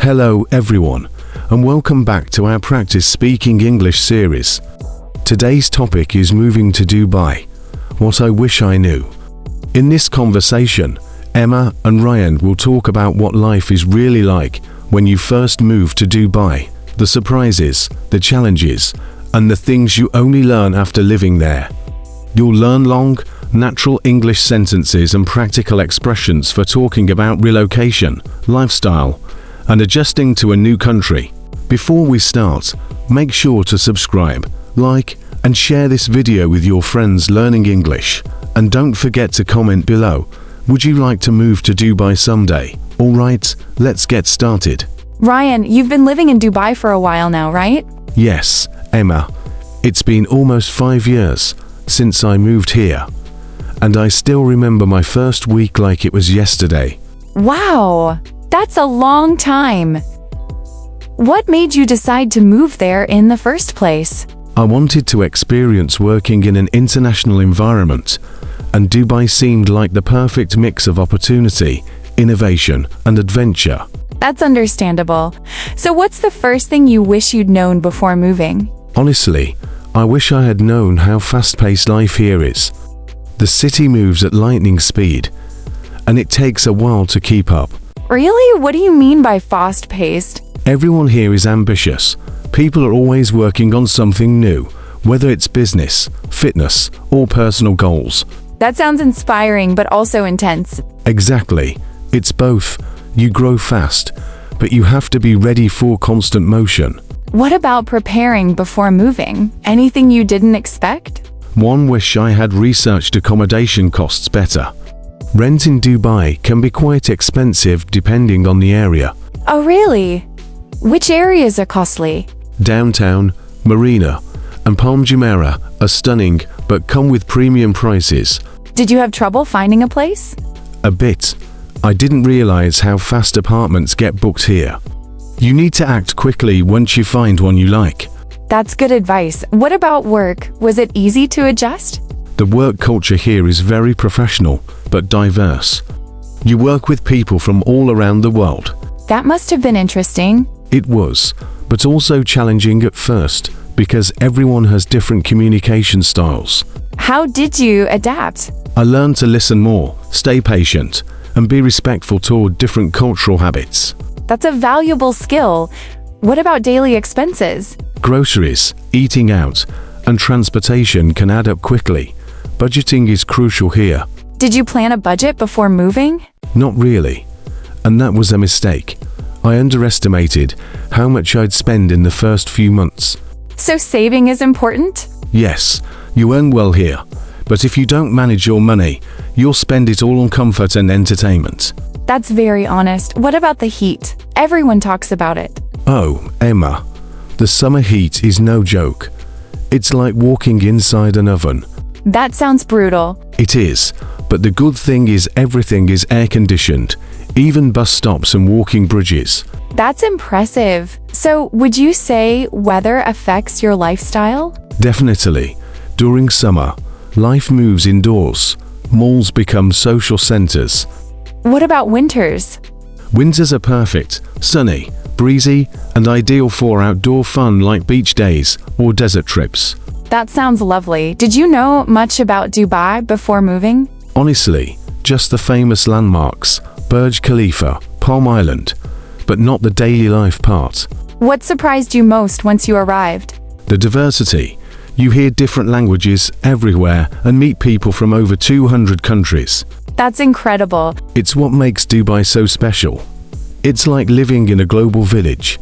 Hello everyone, and welcome back to our Practice Speaking English series. Today's topic is moving to Dubai. What I wish I knew. In this conversation, Emma and Ryan will talk about what life is really like when you first move to Dubai, the surprises, the challenges, and the things you only learn after living there. You'll learn long, natural English sentences and practical expressions for talking about relocation, lifestyle, and adjusting to a new country. Before we start, make sure to subscribe, like, and share this video with your friends learning English. And don't forget to comment below. Would you like to move to Dubai someday? Alright, let's get started. Ryan, you've been living in Dubai for a while now, right? Yes, Emma. It's been almost 5 years since I moved here. And I still remember my first week like it was yesterday. Wow, that's a long time. What made you decide to move there in the first place? I wanted to experience working in an international environment, and Dubai seemed like the perfect mix of opportunity, innovation, and adventure. That's understandable. So what's the first thing you wish you'd known before moving? Honestly, I wish I had known how fast-paced life here is. The city moves at lightning speed, and it takes a while to keep up. Really? What do you mean by fast-paced? Everyone here is ambitious. People are always working on something new, whether it's business, fitness, or personal goals. That sounds inspiring, but also intense. Exactly. It's both. You grow fast, but you have to be ready for constant motion. What about preparing before moving? Anything you didn't expect? One wish I had researched accommodation costs better. Rent in Dubai can be quite expensive depending on the area. Oh, really? Which areas are costly? Downtown, Marina, and Palm Jumeirah are stunning but come with premium prices. Did you have trouble finding a place? A bit. I didn't realize how fast apartments get booked here. You need to act quickly once you find one you like. That's good advice. What about work? Was it easy to adjust? The work culture here is very professional but diverse. You work with people from all around the world. That must have been interesting. It was, but also challenging at first because everyone has different communication styles. How did you adapt? I learned to listen more, stay patient, and be respectful toward different cultural habits. That's a valuable skill. What about daily expenses? Groceries, eating out, and transportation can add up quickly. Budgeting is crucial here. Did you plan a budget before moving? Not really, and that was a mistake. I underestimated how much I'd spend in the first few months. So saving is important? Yes, you earn well here, but if you don't manage your money, you'll spend it all on comfort and entertainment. That's very honest. What about the heat? Everyone talks about it. Oh, Emma, the summer heat is no joke. It's like walking inside an oven. That sounds brutal. It is, but the good thing is everything is air-conditioned, even bus stops and walking bridges. That's impressive. So, would you say weather affects your lifestyle? Definitely. During summer, life moves indoors. Malls become social centers. What about winters? Winters are perfect, sunny, breezy, and ideal for outdoor fun like beach days or desert trips. That sounds lovely. Did you know much about Dubai before moving? Honestly, just the famous landmarks, Burj Khalifa, Palm Island, but not the daily life part. What surprised you most once you arrived? The diversity. You hear different languages everywhere and meet people from over 200 countries. That's incredible. It's what makes Dubai so special. It's like living in a global village.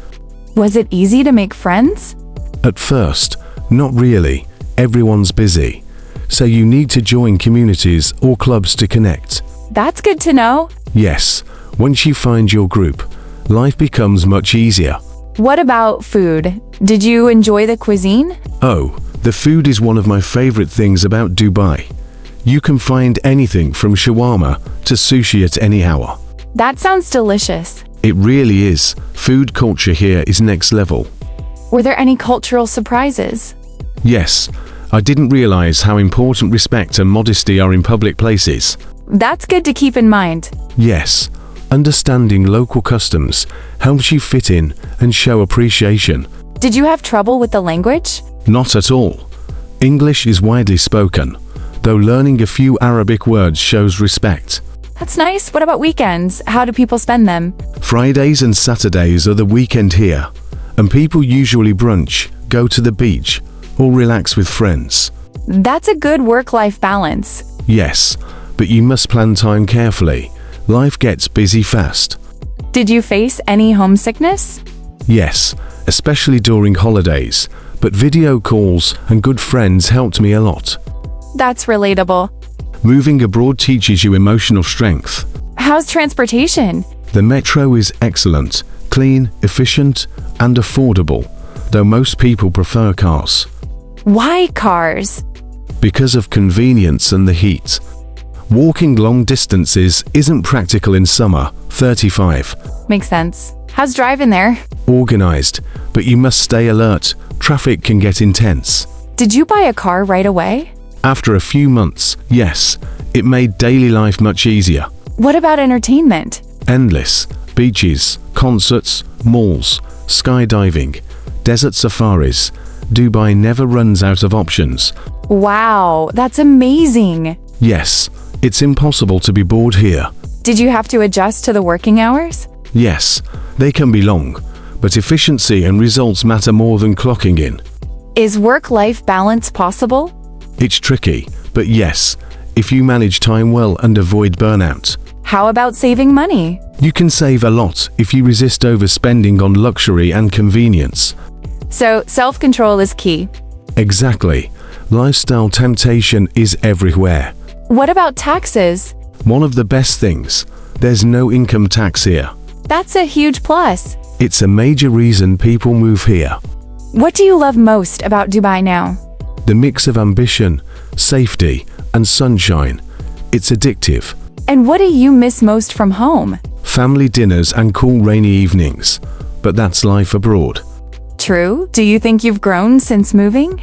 Was it easy to make friends? At first, not really. Everyone's busy. So you need to join communities or clubs to connect. That's good to know. Yes, once you find your group, life becomes much easier. What about food? Did you enjoy the cuisine? Oh, the food is one of my favorite things about Dubai. You can find anything from shawarma to sushi at any hour. That sounds delicious. It really is. Food culture here is next level. Were there any cultural surprises? Yes, I didn't realize how important respect and modesty are in public places. That's good to keep in mind. Yes, Understanding local customs helps you fit in and show appreciation. Did you have trouble with the language? Not at all. English is widely spoken, though learning a few Arabic words shows respect. That's nice. What about weekends? How do people spend them? Fridays and Saturdays are the weekend here, and people usually brunch, go to the beach, or relax with friends. That's a good work-life balance. Yes, but you must plan time carefully. Life gets busy fast. Did you face any homesickness? Yes, especially during holidays, but video calls and good friends helped me a lot. That's relatable. Moving abroad teaches you emotional strength. How's transportation? The metro is excellent, clean, efficient, and affordable, though most people prefer cars. Why cars? Because of convenience and the heat. Walking long distances isn't practical in summer. 35. Makes sense. How's driving there? Organized, but you must stay alert. Traffic can get intense. Did you buy a car right away? After a few months, yes, it made daily life much easier. What about entertainment? Endless. Beaches, concerts, malls, skydiving, desert safaris. Dubai never runs out of options. Wow, that's amazing. Yes, it's impossible to be bored here. Did you have to adjust to the working hours? Yes, they can be long, but efficiency and results matter more than clocking in. Is work-life balance possible? It's tricky, but yes, if you manage time well and avoid burnout. How about saving money? You can save a lot if you resist overspending on luxury and convenience. So, self-control is key. Exactly. Lifestyle temptation is everywhere. What about taxes? One of the best things. There's no income tax here. That's a huge plus. It's a major reason people move here. What do you love most about Dubai now? The mix of ambition, safety, and sunshine. It's addictive. And what do you miss most from home? Family dinners and cool rainy evenings. But that's life abroad. True. Do you think you've grown since moving?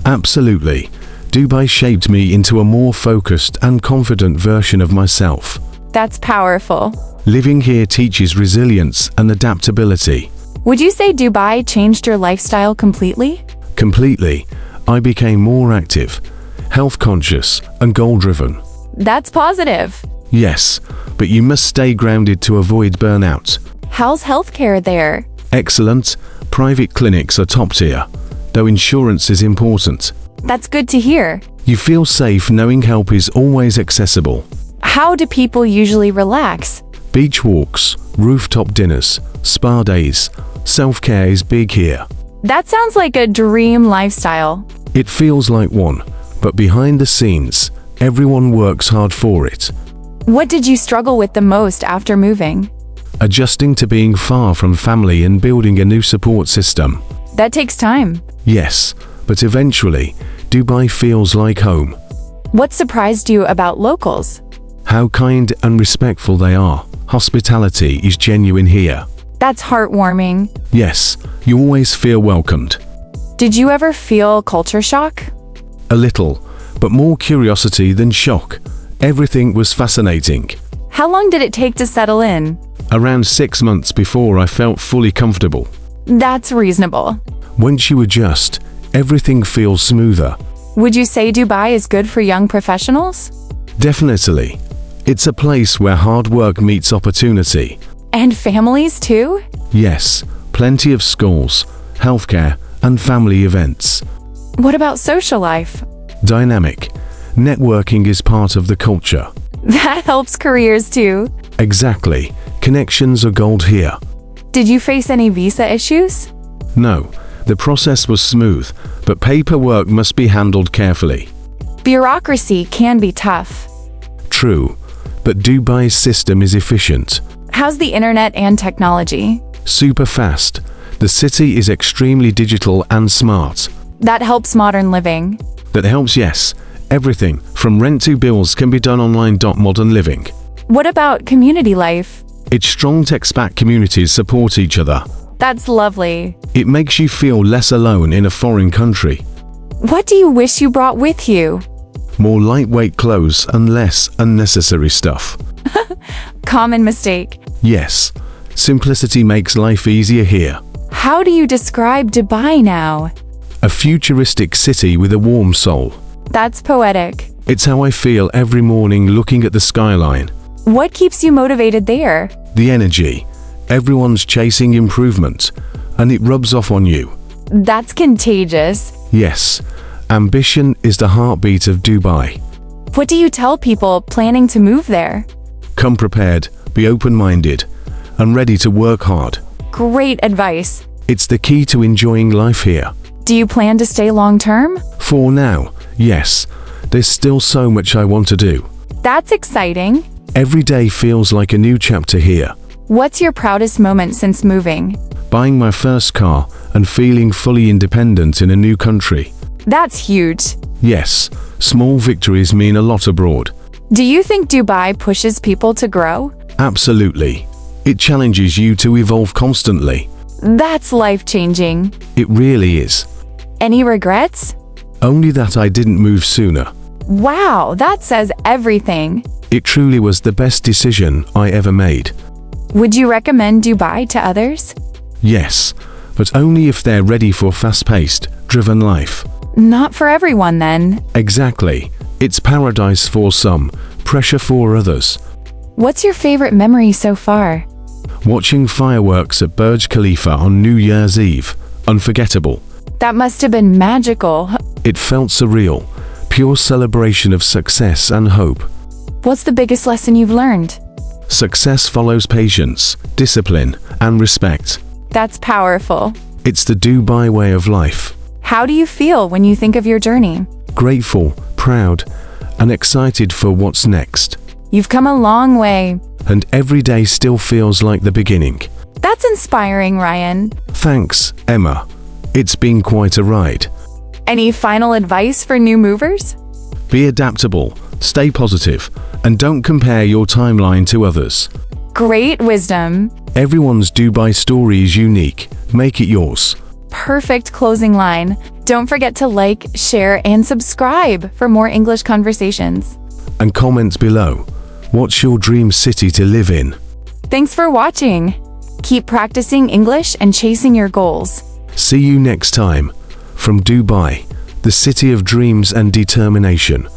Absolutely. Dubai shaped me into a more focused and confident version of myself. That's powerful. Living here teaches resilience and adaptability. Would you say Dubai changed your lifestyle completely? Completely. I became more active, health-conscious, and goal-driven. That's positive. Yes, but you must stay grounded to avoid burnout. How's healthcare there? Excellent. Private clinics are top tier, though insurance is important. That's good to hear. You feel safe knowing help is always accessible. How do people usually relax? Beach walks, rooftop dinners, spa days. Self-care is big here. That sounds like a dream lifestyle. It feels like one, but behind the scenes, everyone works hard for it. What did you struggle with the most after moving? Adjusting to being far from family and building a new support system. That takes time. Yes, but eventually, Dubai feels like home. What surprised you about locals? How kind and respectful they are. Hospitality is genuine here. That's heartwarming. Yes, you always feel welcomed. Did you ever feel culture shock? A little, but more curiosity than shock. Everything was fascinating. How long did it take to settle in? Around 6 months before I felt fully comfortable. That's reasonable. Once you adjust, everything feels smoother. Would you say Dubai is good for young professionals? Definitely. It's a place where hard work meets opportunity. And families too? Yes, plenty of schools, healthcare, and family events. What about social life? Dynamic. Networking is part of the culture. That helps careers too. Exactly. Connections are gold here. Did you face any visa issues? No, the process was smooth, but paperwork must be handled carefully. Bureaucracy can be tough. True, but Dubai's system is efficient. How's the internet and technology? Super fast. The city is extremely digital and smart. That helps modern living. That helps, yes. Everything, from rent to bills, can be done online. Modern living. What about community life? Its strong expat communities support each other. That's lovely. It makes you feel less alone in a foreign country. What do you wish you brought with you? More lightweight clothes and less unnecessary stuff. Common mistake. Yes, simplicity makes life easier here. How do you describe Dubai now? A futuristic city with a warm soul. That's poetic. It's how I feel every morning looking at the skyline. What keeps you motivated there? The energy. Everyone's chasing improvement, and it rubs off on you. That's contagious. Yes, ambition is the heartbeat of Dubai. What do you tell people planning to move there? Come prepared, be open-minded, and ready to work hard. Great advice. It's the key to enjoying life here. Do you plan to stay long term? For now, yes. There's still so much I want to do. That's exciting. Every day feels like a new chapter here. What's your proudest moment since moving? Buying my first car and feeling fully independent in a new country. That's huge. Yes, small victories mean a lot abroad. Do you think Dubai pushes people to grow? Absolutely. It challenges you to evolve constantly. That's life-changing. It really is. Any regrets? Only that I didn't move sooner. Wow, that says everything. It truly was the best decision I ever made. Would you recommend Dubai to others? Yes, but only if they're ready for fast-paced, driven life. Not for everyone then. Exactly. It's paradise for some, pressure for others. What's your favorite memory so far? Watching fireworks at Burj Khalifa on New Year's Eve. Unforgettable. That must have been magical. It felt surreal. Pure celebration of success and hope. What's the biggest lesson you've learned? Success follows patience, discipline, and respect. That's powerful. It's the Dubai way of life. How do you feel when you think of your journey? Grateful, proud, and excited for what's next. You've come a long way. And every day still feels like the beginning. That's inspiring, Ryan. Thanks, Emma. It's been quite a ride. Any final advice for new movers? Be adaptable, stay positive, and don't compare your timeline to others. Great wisdom. Everyone's Dubai story is unique. Make it yours. Perfect closing line. Don't forget to like, share, and subscribe for more English conversations. And comment below. What's your dream city to live in? Thanks for watching. Keep practicing English and chasing your goals. See you next time. From Dubai, the city of dreams and determination.